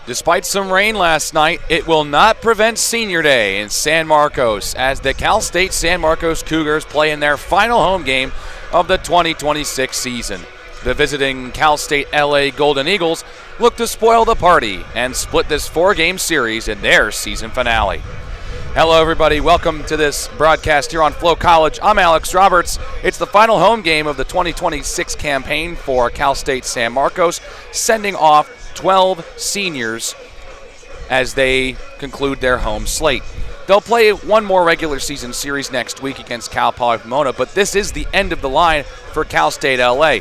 Despite some rain last night, it will not prevent Senior Day in San Marcos as the Cal State San Marcos Cougars play in their final home game of the 2026 season. The visiting Cal State LA Golden Eagles look to spoil the party and split this 4-game series in their season finale. Hello everybody, welcome to this broadcast here on Flow College. I'm Alex Roberts. It's the final home game of the 2026 campaign for Cal State San Marcos, sending off 12 seniors as they conclude their home slate. They'll play one more regular season series next week against Cal Poly Pomona, but this is the end of the line for Cal State LA.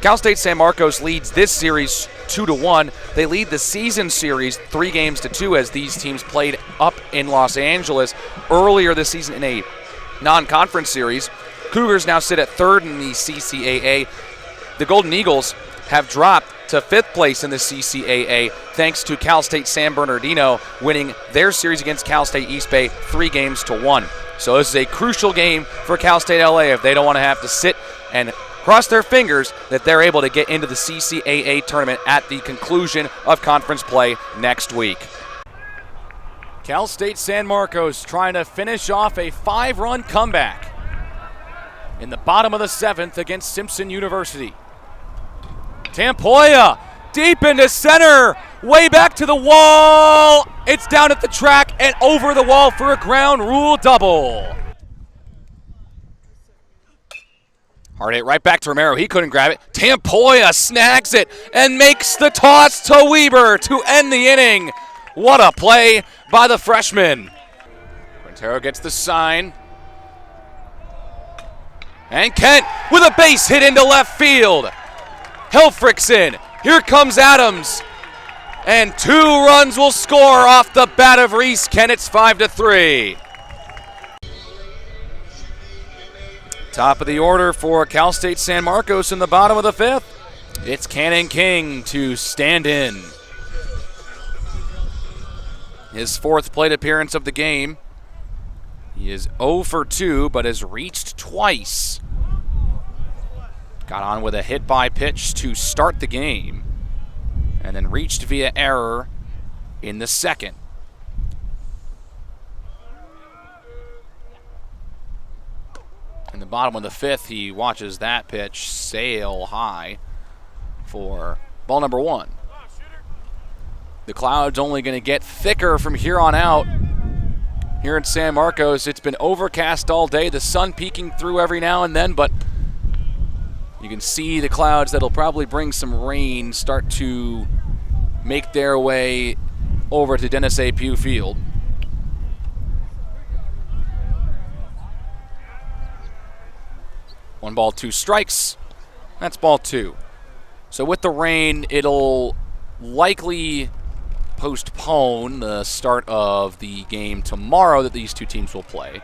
Cal State San Marcos leads this series 2-1. They lead the season series 3-2 as these teams played up in Los Angeles earlier this season in a non-conference series. Cougars now sit at third in the CCAA. The Golden Eagles have dropped to 5th place in the CCAA thanks to Cal State San Bernardino winning their series against Cal State East Bay 3-1. So this is a crucial game for Cal State LA if they don't want to have to sit and cross their fingers that they're able to get into the CCAA tournament at the conclusion of conference play next week. Cal State San Marcos trying to finish off a 5-run comeback in the bottom of the 7th against Simpson University. Tampoya deep into center, way back to the wall. It's down at the track and over the wall for a ground rule double. Hard hit right back to Romero. He couldn't grab it. Tampoya snags it and makes the toss to Weber to end the inning. What a play by the freshman. Quintero gets the sign. And Kent with a base hit into left field. Helfrich's in. Here comes Adams. And 2 runs will score off the bat of Reese Kent. It's 5-3. Top of the order for Cal State San Marcos in the bottom of the 5th. It's Cannon King to stand in. His 4th plate appearance of the game. He is 0 for 2, but has reached twice. Got on with a hit by pitch to start the game, and then reached via error in the 2nd. In the bottom of the 5th, he watches that pitch sail high for ball number 1. The cloud's only going to get thicker from here on out. Here in San Marcos, it's been overcast all day. The sun peeking through every now and then, but you can see the clouds that'll probably bring some rain start to make their way over to Dennis A. Pugh Field. One ball, 2 strikes. That's ball 2. So with the rain, it'll likely postpone the start of the game tomorrow that these two teams will play.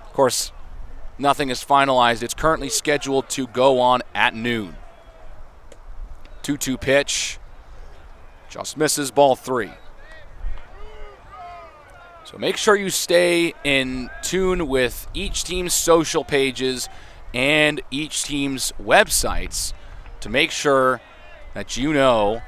Of course, nothing is finalized. It's currently scheduled to go on at noon. 2-2 pitch. Just misses, ball 3. So make sure you stay in tune with each team's social pages and each team's websites to make sure that you know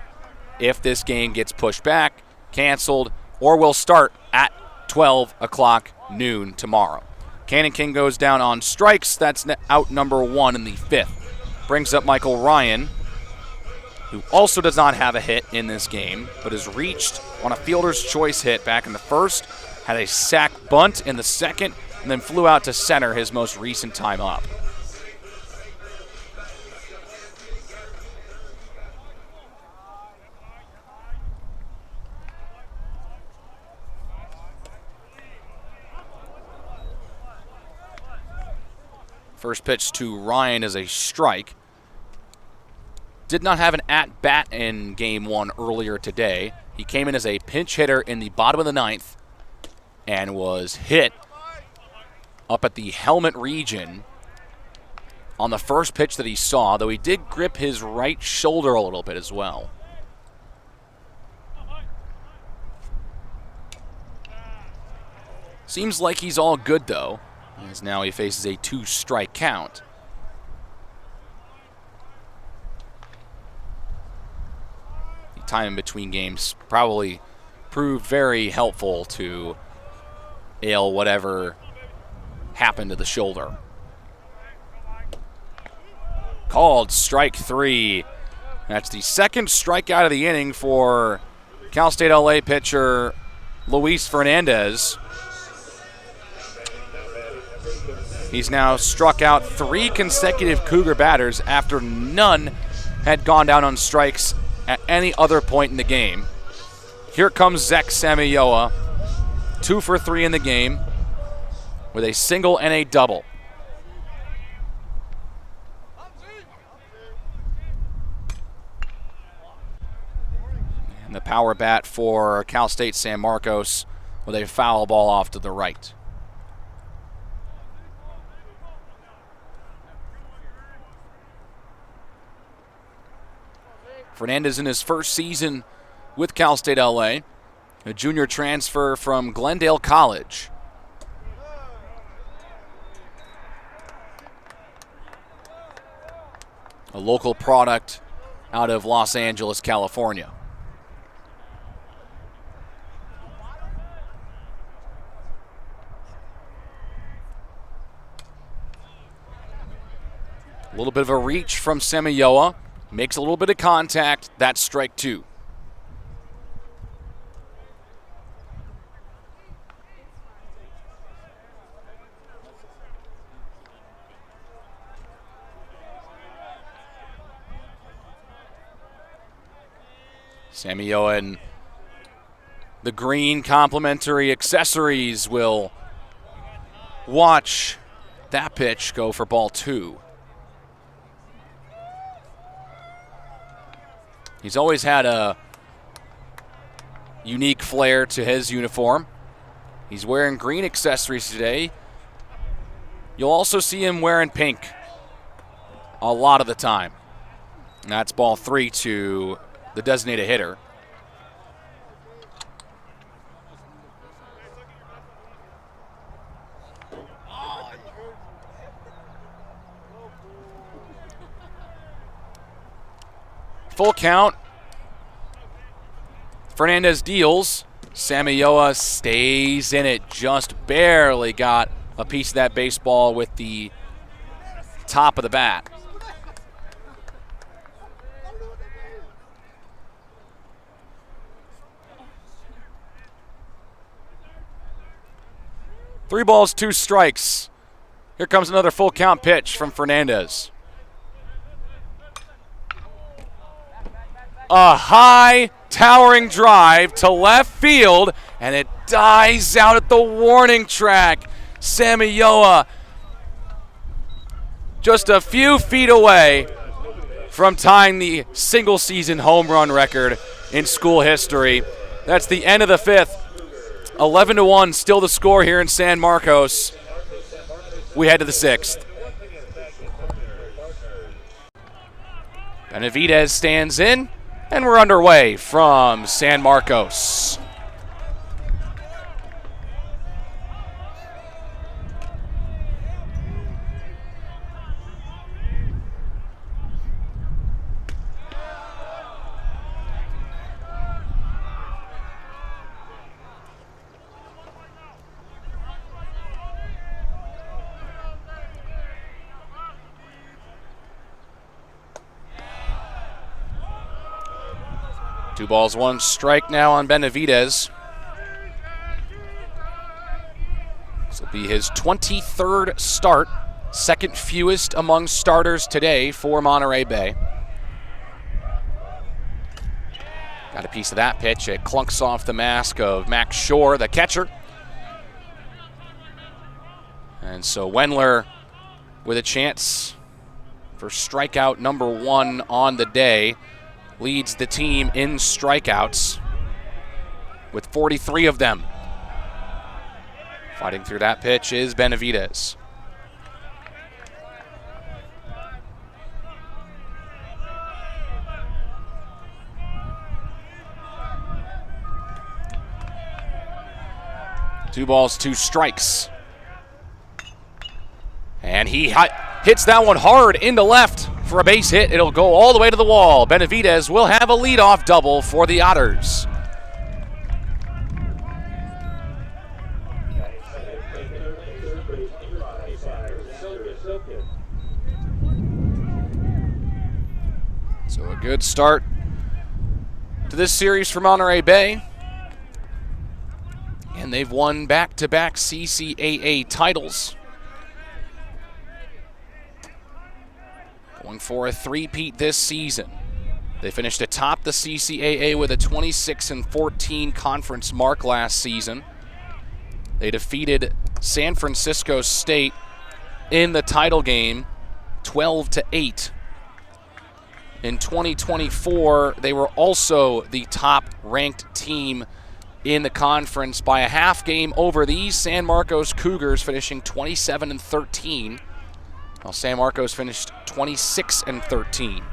if this game gets pushed back, canceled, or will start at 12 o'clock noon tomorrow. Cannon King goes down on strikes. That's out number 1 in the 5th. Brings up Michael Ryan, who also does not have a hit in this game, but has reached on a fielder's choice hit back in the 1st, had a sac bunt in the 2nd, and then flew out to center his most recent time up. First pitch to Ryan is a strike. Did not have an at-bat in Game 1 earlier today. He came in as a pinch hitter in the bottom of the 9th and was hit up at the helmet region on the first pitch that he saw, though he did grip his right shoulder a little bit as well. Seems like he's all good, though, as now he faces a 2-strike count. time in between games probably proved very helpful to ail whatever happened to the shoulder. Called strike 3. That's the second strikeout of the inning for Cal State LA pitcher Luis Fernandez. He's now struck out 3 consecutive Cougar batters after none had gone down on strikes at any other point in the game. Here comes Zach Samayoa, 2 for 3 in the game with a single and a double. And the power bat for Cal State San Marcos with a foul ball off to the right. Fernandez in his first season with Cal State LA, a junior transfer from Glendale College. A local product out of Los Angeles, California. A little bit of a reach from Samayoa. Makes a little bit of contact. That's strike 2. Samayoa and the green complimentary accessories will watch that pitch go for ball 2. He's always had a unique flair to his uniform. He's wearing green accessories today. You'll also see him wearing pink a lot of the time. And that's ball 3 to the designated hitter. Full count. Fernandez deals. Samayoa stays in it. Just barely got a piece of that baseball with the top of the bat. Three balls, 2 strikes. Here comes another full count pitch from Fernandez. A high towering drive to left field, and it dies out at the warning track. Samayoa just a few feet away from tying the single season home run record in school history. That's the end of the 5th. 11-1 still the score here in San Marcos. We head to the 6th. Benavidez stands in. And we're underway from San Marcos. Two balls, 1 strike now on Benavidez. This will be his 23rd start, second fewest among starters today for Monterey Bay. Got a piece of that pitch. It clunks off the mask of Max Shore, the catcher. And so Wendler with a chance for strikeout number 1 on the day. Leads the team in strikeouts with 43 of them. Fighting through that pitch is Benavidez. Two balls, 2 strikes. And he hits that one hard into left for a base hit. It'll go all the way to the wall. Benavidez will have a leadoff double for the Otters. So a good start to this series for Monterey Bay. And they've won back-to-back CCAA titles. Going for a three-peat this season. They finished atop the CCAA with a 26-14 conference mark last season. They defeated San Francisco State in the title game 12-8. In 2024, they were also the top-ranked team in the conference by a half game over these San Marcos Cougars, finishing 27-13. While San Marcos finished 26-13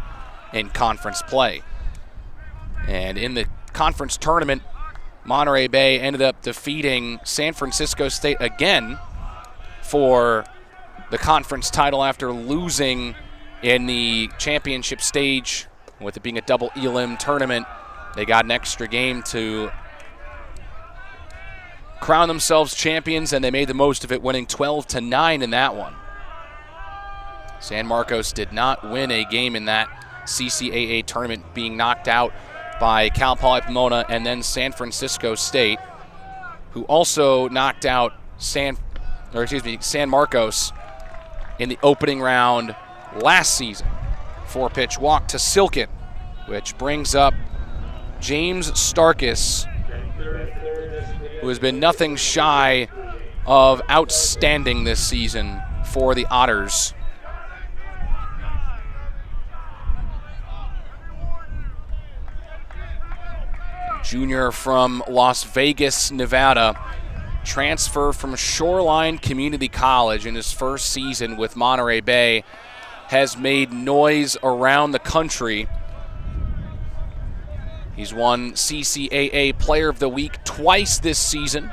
in conference play. And in the conference tournament, Monterey Bay ended up defeating San Francisco State again for the conference title after losing in the championship stage. With it being a double elim tournament, they got an extra game to crown themselves champions, and they made the most of it, winning 12-9 in that one. San Marcos did not win a game in that CCAA tournament, being knocked out by Cal Poly Pomona and then San Francisco State, who also knocked out San Marcos in the opening round last season. 4-pitch walk to Silken, which brings up James Starkus, who has been nothing shy of outstanding this season for the Otters. Junior from Las Vegas, Nevada, transfer from Shoreline Community College in his first season with Monterey Bay, has made noise around the country. He's won CCAA Player of the Week twice this season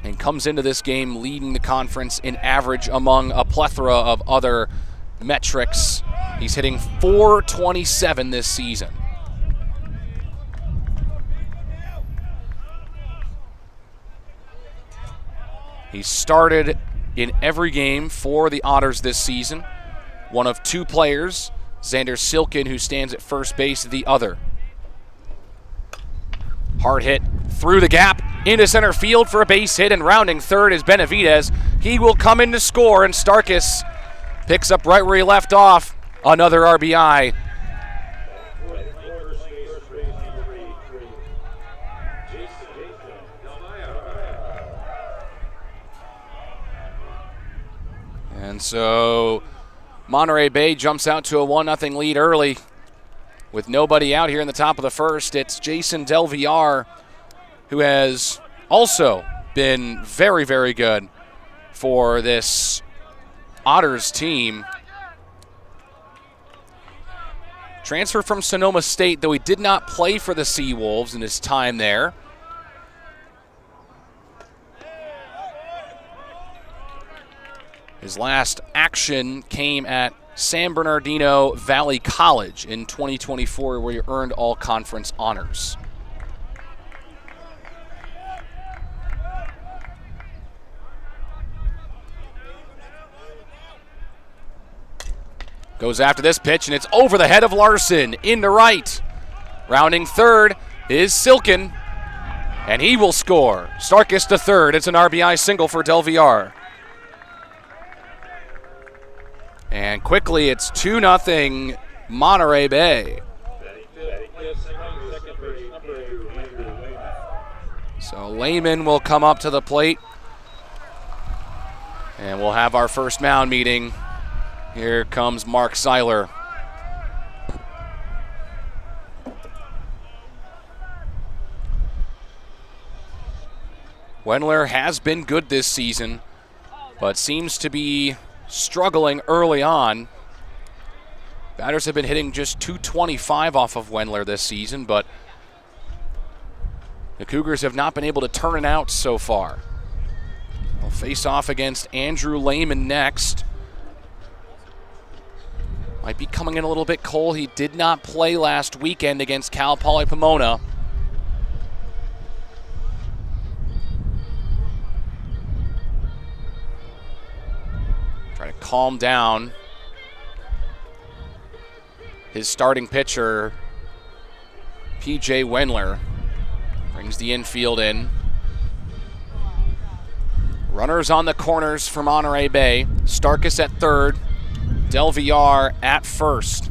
and comes into this game leading the conference in average among a plethora of other metrics. He's hitting .427 this season. He started in every game for the Otters this season. One of two players, Xander Silken, who stands at first base, the other. Hard hit through the gap into center field for a base hit, and rounding third is Benavidez. He will come in to score, and Starkus picks up right where he left off. Another RBI. And so Monterey Bay jumps out to a 1-0 lead early with nobody out here in the top of the first. It's Jason Del Villar, who has also been very, very good for this Otters team. Transfer from Sonoma State, though he did not play for the Seawolves in his time there. His last action came at San Bernardino Valley College in 2024, where he earned all conference honors. Goes after this pitch, and it's over the head of Larson into right. Rounding third is Silken, and he will score. Starkus to third. It's an RBI single for Del Villar. And quickly, it's 2-0 Monterey Bay. So Lehman will come up to the plate, and we'll have our first mound meeting. Here comes Mark Seiler. Wendler has been good this season, but seems to be struggling early on. Batters have been hitting just .225 off of Wendler this season, but the Cougars have not been able to turn it out so far. They'll face off against Andrew Lehman next. Might be coming in a little bit cold. He did not play last weekend against Cal Poly Pomona. Trying to calm down his starting pitcher, P.J. Wendler. Brings the infield in. Runners on the corners for Monterey Bay. Starkus at third. Del Villar at first.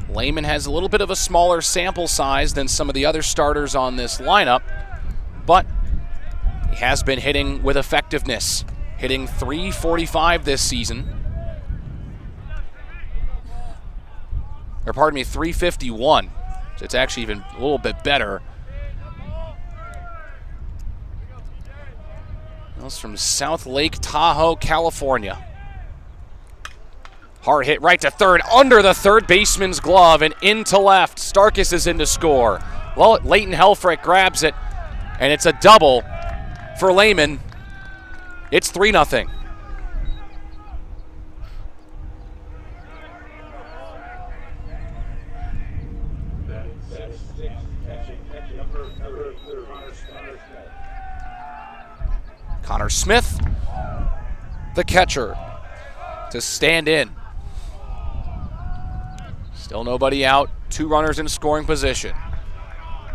Lehman has a little bit of a smaller sample size than some of the other starters on this lineup, but he has been hitting with effectiveness, hitting .345 this season. Or pardon me, .351. So it's actually even a little bit better. That's from South Lake Tahoe, California. Hard hit right to third, under the third baseman's glove and into left. Starkus is in to score. Well, Leighton Helfrich grabs it, and it's a double for Lehman. It's 3-0. Connor Smith, the catcher, to stand in. Still nobody out. 2 runners in scoring position.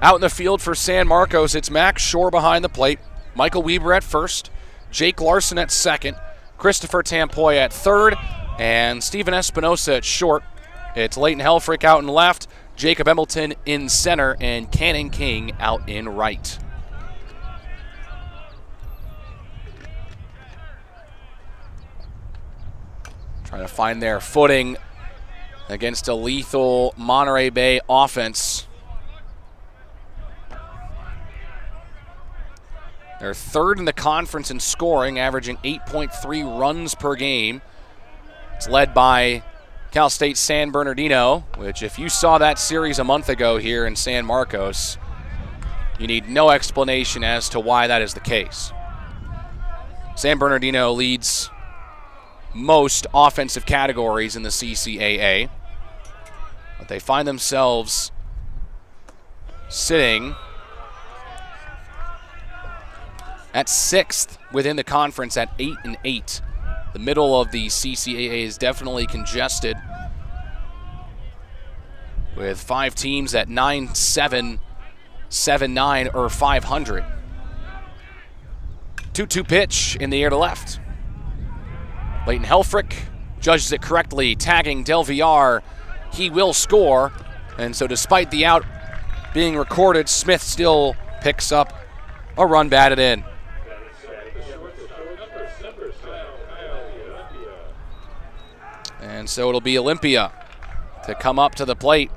Out in the field for San Marcos, it's Max Shore behind the plate. Michael Weber at first. Jake Larson at second. Christopher Tampoy at third. And Steven Espinosa at short. It's Leighton Helfrich out in left. Jacob Embleton in center. And Cannon King out in right. Trying to find their footing against a lethal Monterey Bay offense. They're third in the conference in scoring, averaging 8.3 runs per game. It's led by Cal State San Bernardino, which if you saw that series a month ago here in San Marcos, you need no explanation as to why that is the case. San Bernardino leads most offensive categories in the CCAA, but they find themselves sitting at 6th within the conference at 8-8. The middle of the CCAA is definitely congested, with 5 teams at 9-7, 7-9, or 500. 2-2 pitch in the air to left. Leighton Helfrich judges it correctly, tagging Del Villar. He will score, and so despite the out being recorded, Smith still picks up a run batted in. And so it'll be Olympia to come up to the plate.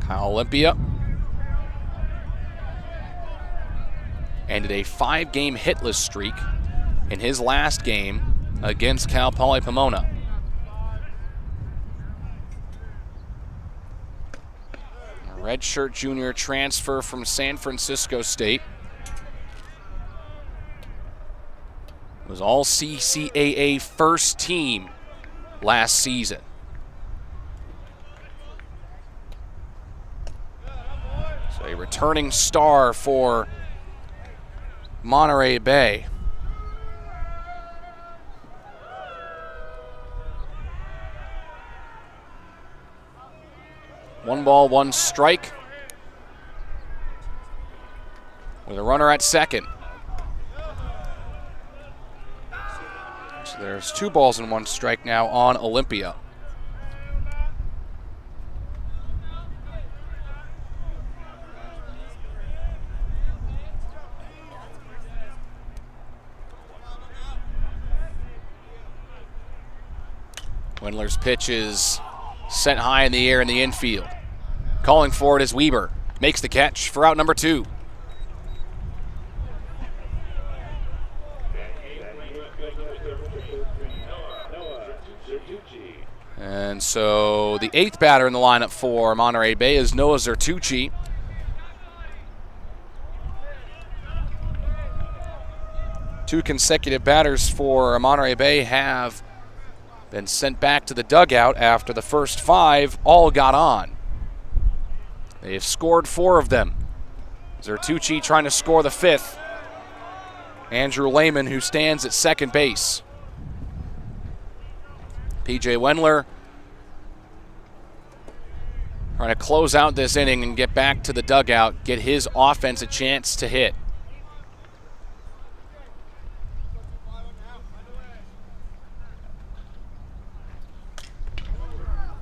Kyle Olympia ended a 5-game hitless streak in his last game against Cal Poly Pomona. A redshirt junior transfer from San Francisco State. Was all CCAA first team last season. So a returning star for Monterey Bay. One ball, one strike, with a runner at second. So there's 2 balls and 1 strike now on Olympia. Wendler's pitch is sent high in the air in the infield. Calling for it is Weber. Makes the catch for out number 2. And so the 8th batter in the lineup for Monterey Bay is Noah Zertucci. 2 consecutive batters for Monterey Bay have been sent back to the dugout after the first 5 all got on. They have scored 4 of them. Zertucci trying to score the 5th. Andrew Lehman, who stands at second base. PJ Wendler trying to close out this inning and get back to the dugout, get his offense a chance to hit.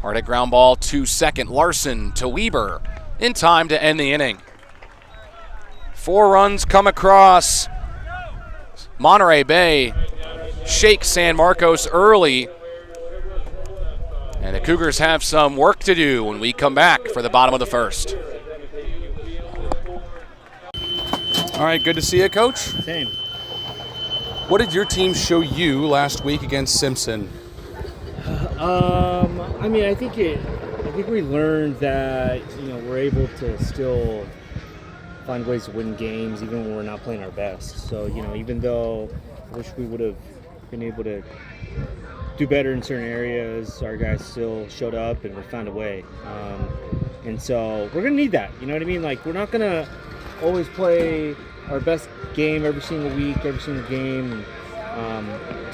Hard hit ground ball to second. Larson to Weber in time to end the inning. 4 runs come across. Monterey Bay shakes San Marcos early. And the Cougars have some work to do when we come back for the bottom of the first. All right, good to see you, Coach. Same. What did your team show you last week against Simpson? I mean, I think we learned that we're able to still find ways to win games even when we're not playing our best. So even though I wish we would have been able to do better in certain areas, our guys still showed up and we found a way. And so we're gonna need that. You know what I mean? Like, we're not gonna always play our best game every single week, every single game.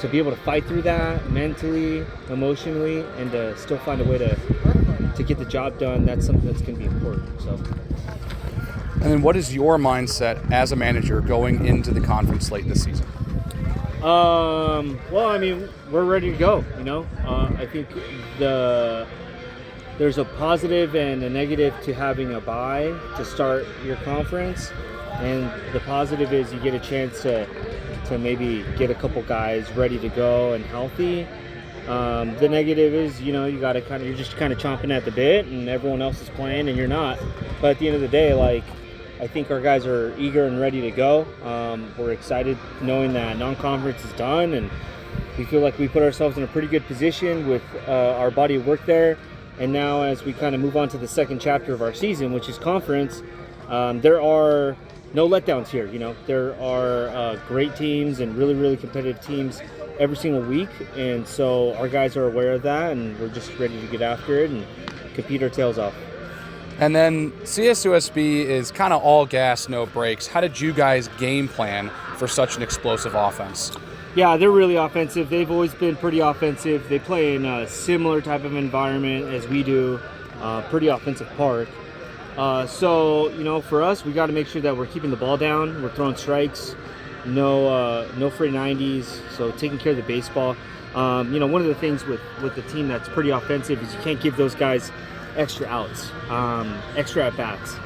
To be able to fight through that mentally, emotionally, and to still find a way to get the job done, that's something that's going to be important. So. And then what is your mindset as a manager going into the conference late this season? Well, I mean, we're ready to go, I think there's a positive and a negative to having a bye to start your conference. And the positive is you get a chance to maybe get a couple guys ready to go and healthy. The negative is, you got to you're just kind of chomping at the bit and everyone else is playing and you're not. But at the end of the day, I think our guys are eager and ready to go. We're excited knowing that non-conference is done, and we feel like we put ourselves in a pretty good position with our body of work there. And now as we kind of move on to the second chapter of our season, which is conference, there are no letdowns here. There are great teams and really, really competitive teams every single week. And so our guys are aware of that, and we're just ready to get after it and compete our tails off. And then CSUSB is kind of all gas, no brakes. How did you guys game plan for such an explosive offense? Yeah, they're really offensive. They've always been pretty offensive. They play in a similar type of environment as we do, pretty offensive park. So, for us, we got to make sure that we're keeping the ball down. We're throwing strikes, no free 90s, so taking care of the baseball. One of the things with the team that's pretty offensive is you can't give those guys extra outs, extra at-bats.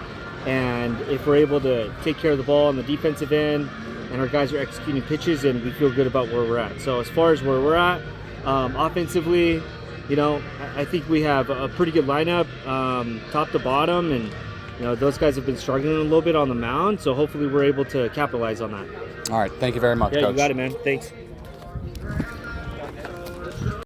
And if we're able to take care of the ball on the defensive end and our guys are executing pitches, and we feel good about where we're at. So as far as where we're at, offensively, I think we have a pretty good lineup, top to bottom, and those guys have been struggling a little bit on the mound, so hopefully we're able to capitalize on that. All right, thank you very much, Coach. Coach. You got it, man. Thanks.